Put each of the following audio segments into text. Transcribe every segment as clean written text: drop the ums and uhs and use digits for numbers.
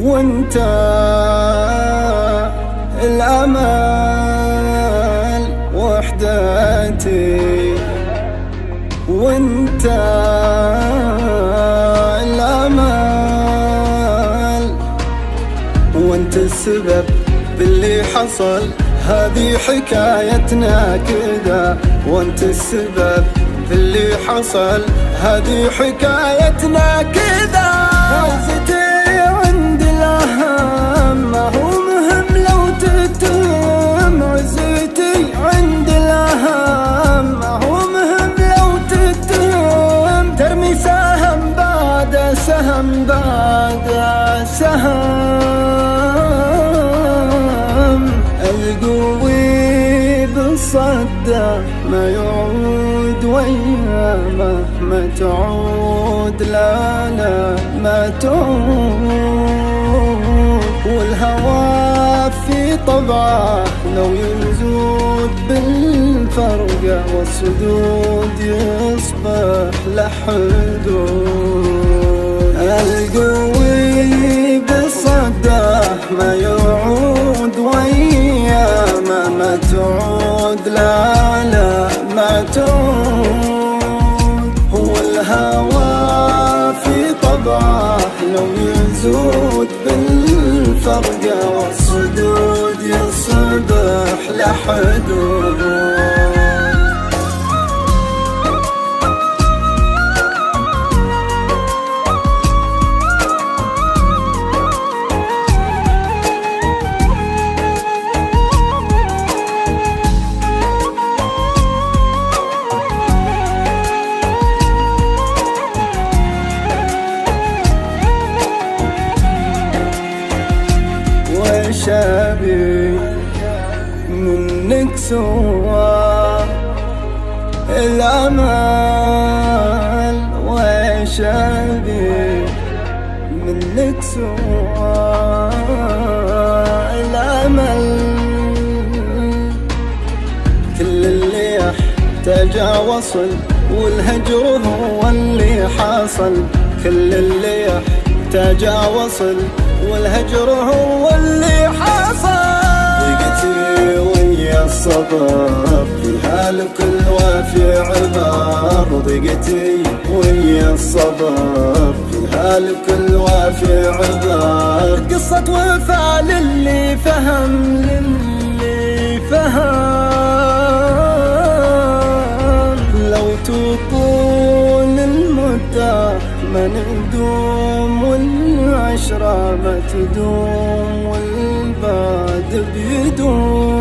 وانت الأمل وحدتي، وانت الأمل، وانت السبب باللي حصل، هذه حكايتنا كذا. وانت السبب باللي حصل، هذه حكايتنا كذا. عزتي عند الأهم، ما هو مهم لو تتم. عزتي عند الأهم، ما هو مهم لو تتم. ترمي سهم بعد سهم بعد سهم. القوي بالصدى ما يعود وياه، مهما تعود لا لا ما تعود. والهوى في طبعه لو يزود بالفرقة، والصدود يصبح لحدود. القوي بالصدى ما يعود وياه، ما تعود لا لا ما تعود. هو الهوى في طبعه لو يزود بالفرقة، والصدود يصبح لحدود. شابي منك سوا الأمل، وشابي منك سوا الأمل. كل اللي يحتاجه وصل، والهجر هو اللي حصل. كل اللي يحتاجه وصل، والهجر هو اللي حصل. ضيقتي ويا الصبر فيها لكل وافي عبر. ضيقتي ويا الصبر فيها لكل وافي عبر. قصة وفاء للي فهم، للي فهم. لو تطول المدة ما ندوم، والعشرة ما تدوم، والبعد بيدوم.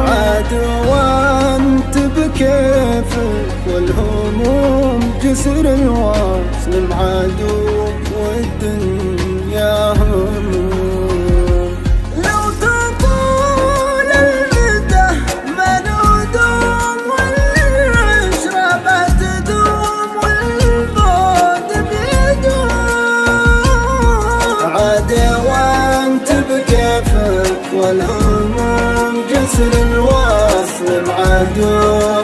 عاد وانت بكيفك، والهموم جسر الوصل معدوم، والدنيا هموم. لو تطول المدة ما ندوم، والعشرة ما تدوم، والبعد عاد وانت بكيفك، والهموم جسر الوصل معدوم.